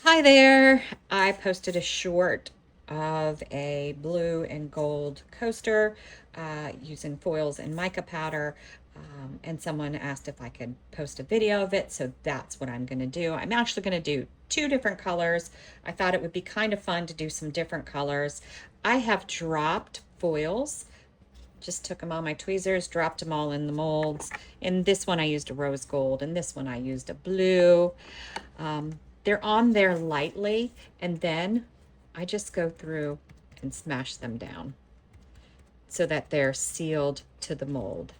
Hi there. I posted a short of a blue and gold coaster using foils and mica powder. And someone asked if I could post a video of it, so that's what I'm going to do. I'm actually going to do two different colors. I thought it would be kind of fun to do some different colors. I have dropped foils, just took them on my tweezers, dropped them all in the molds. In this one I used a rose gold, and this one I used a blue. They're on there lightly, and then I just go through and smash them down so that they're sealed to the mold.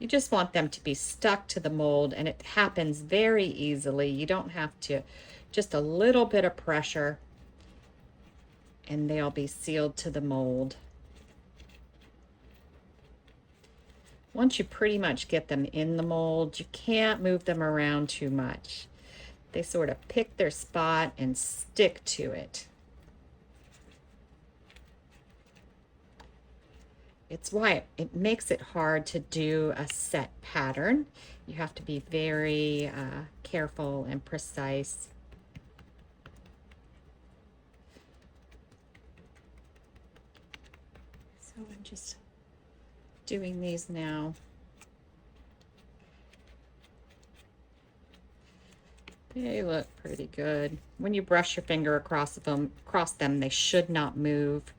You just want them to be stuck to the mold, and it happens very easily. You don't have to, just a little bit of pressure, and they'll be sealed to the mold. Once you pretty much get them in the mold, you can't move them around too much. They sort of pick their spot and stick to it. It's why it makes it hard to do a set pattern. You have to be very careful and precise. So I'm just doing these now. They look pretty good. When you brush your finger across them, they should not move.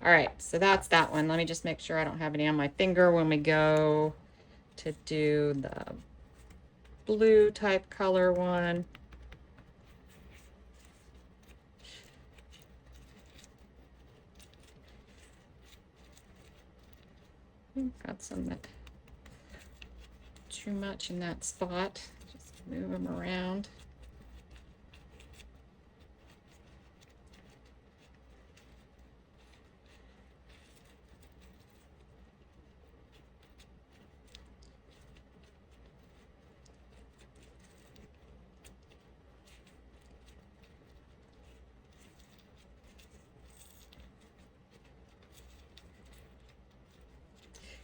All right, so that's that one. Let me just make sure I don't have any on my finger when we go to do the blue type color one. Got some that too much in that spot. Just move them around.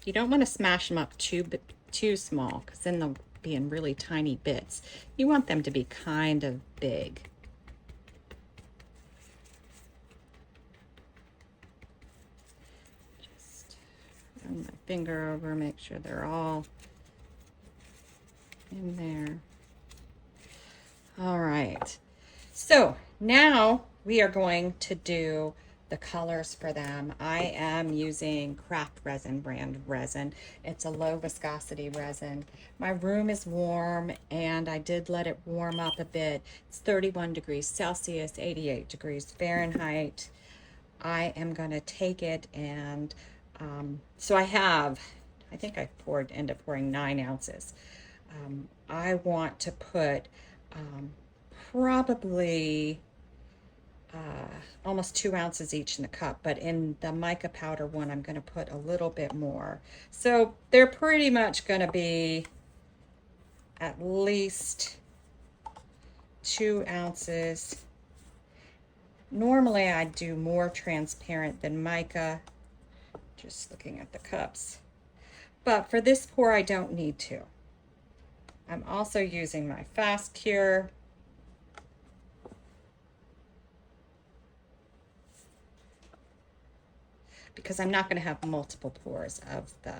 You don't want to smash them up too small, because then they'll be in really tiny bits. You want them to be kind of big. Just run my finger over, make sure they're all in there. All right, so now we are going to do the colors for them. I am using Craft Resin brand resin. It's a low viscosity resin. My room is warm, and I did let it warm up a bit. It's 31 degrees Celsius, 88 degrees Fahrenheit. I am going to take it and so I think I ended up pouring 9 ounces. I want to put probably almost 2 ounces each in the cup, but in the mica powder one, I'm going to put a little bit more. So they're pretty much going to be at least 2 ounces. Normally I do more transparent than mica, just looking at the cups. But for this pour, I don't need to. I'm also using my fast cure. Because I'm not going to have multiple pours of the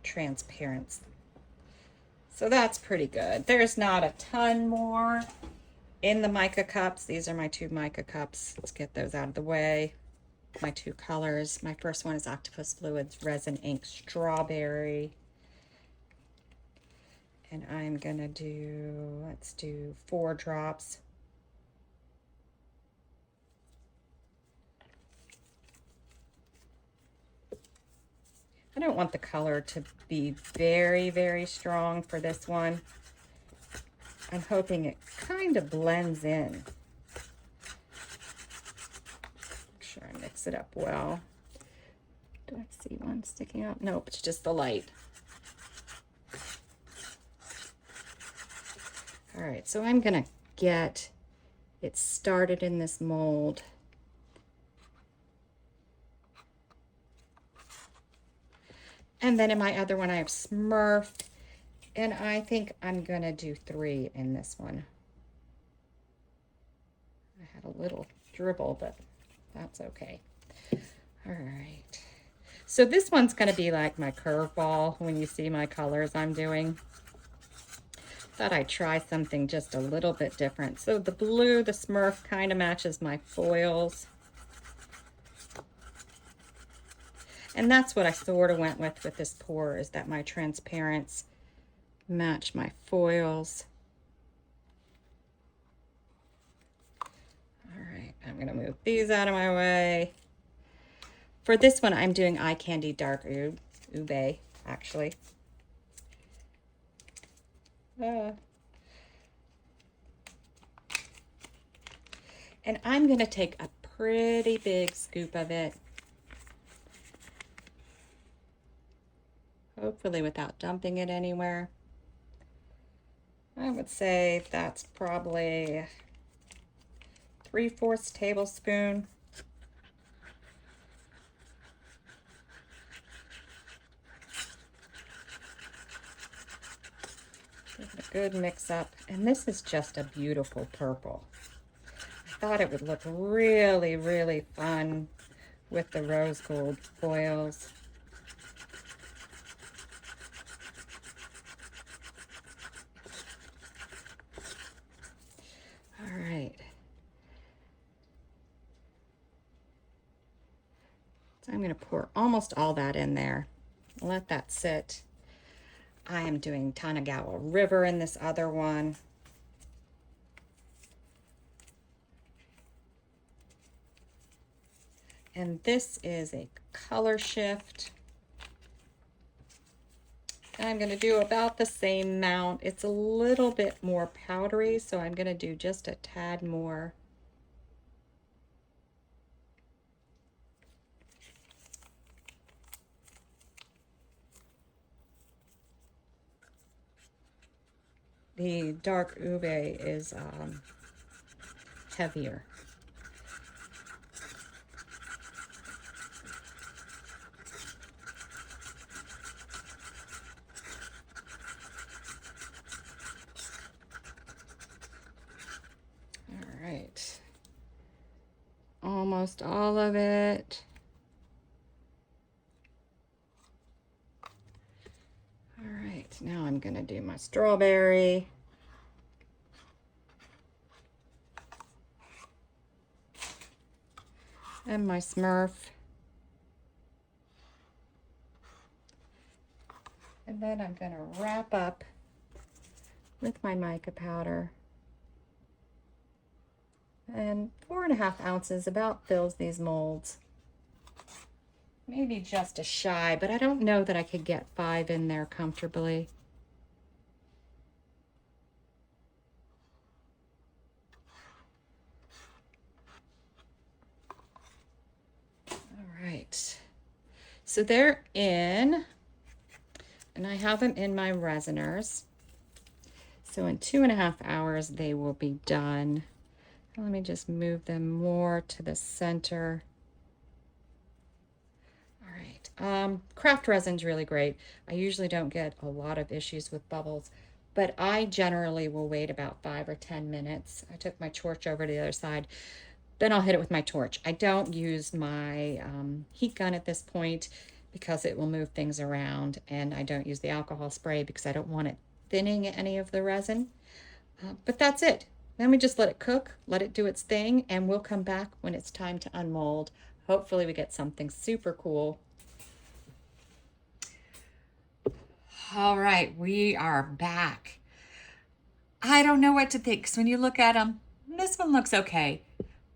transparency. So that's pretty good. There's not a ton more in the mica cups. These are my 2 mica cups. Let's get those out of the way. My 2 colors. My first one is Octopus Fluids Resin Ink Strawberry. And I'm gonna do, let's do 4 drops. I don't want the color to be very, very strong for this one. I'm hoping it kind of blends in. Make sure I mix it up well. Do I see one sticking out? Nope, it's just the light. All right, so I'm gonna get it started in this mold. And then in my other one, I have Smurfed And I think I'm gonna do 3 in this one. I had a little dribble, but that's okay. All right. So this one's gonna be like my curveball when you see my colors I'm doing. Thought I'd try something just a little bit different. So the blue, the Smurf, kind of matches my foils. And that's what I sort of went with this pour, is that my transparents match my foils. All right, I'm gonna move these out of my way. For this one, I'm doing Eye Candy Dark Ube, actually. And I'm gonna take a pretty big scoop of it, hopefully without dumping it anywhere. I would say that's probably 3/4 tablespoon. Give it a good mix up. And this is just a beautiful purple. I thought it would look really, really fun with the rose gold foils. All right. So I'm going to pour almost all that in there. Let that sit. I am doing Tanagawa River in this other one. And this is a color shift. I'm going to do about the same amount. It's a little bit more powdery, so I'm going to do just a tad more. The dark ube is heavier. All right, almost all of it. All right, now I'm gonna do my strawberry. And my Smurf. And then I'm gonna wrap up with my mica powder. And 4.5 ounces about fills these molds. Maybe just a shy, but I don't know that I could get 5 in there comfortably. All right, so they're in, and I have them in my resiners. So in 2.5 hours, they will be done. Let me just move them more to the center. All right, craft resin's really great. I usually don't get a lot of issues with bubbles, but I generally will wait about 5 or 10 minutes. I took my torch over to the other side, then I'll hit it with my torch. I don't use my heat gun at this point because it will move things around, and I don't use the alcohol spray because I don't want it thinning any of the resin. But that's it. Then we just let it cook, let it do its thing, and we'll come back when it's time to unmold. Hopefully we get something super cool. All right, we are back. I don't know what to think, because when you look at them, this one looks okay,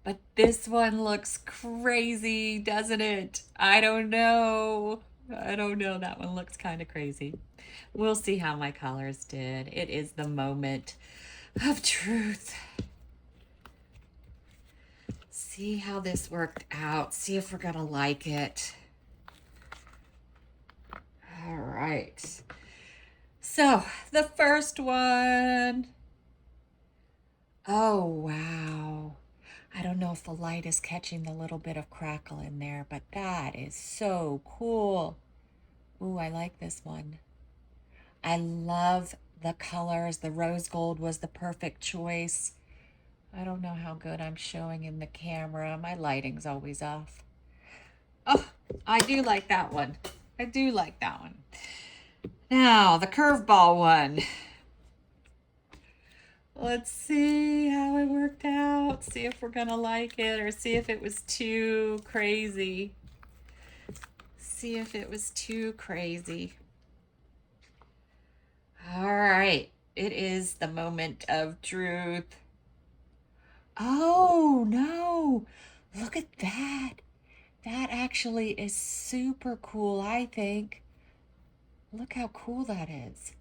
but this one looks crazy, doesn't it? I don't know. That one looks kind of crazy. We'll see how my colors did. It is the moment of truth. See how this worked out. See if we're gonna like it. All right. So the first one. Oh, wow. I don't know if the light is catching the little bit of crackle in there, but that is so cool. Ooh, I like this one. I love the colors. The rose gold was the perfect choice. I don't know how good I'm showing in the camera. My lighting's always off. Oh, I do like that one. I do like that one. Now, the curveball one. Let's see how it worked out. See if we're gonna like it or see if it was too crazy. See if it was too crazy. All right, it is the moment of truth. Oh no, look at that. That actually is super cool, I think. Look how cool that is.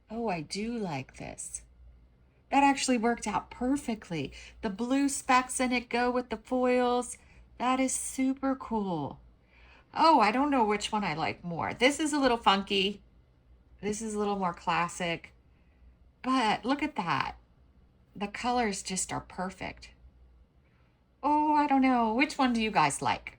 Oh, I do like this. That actually worked out perfectly. The blue specks in it go with the foils. That is super cool. Oh, I don't know which one I like more. This is a little funky. This is a little more classic. But look at that. The colors just are perfect. Oh, I don't know. Which one do you guys like?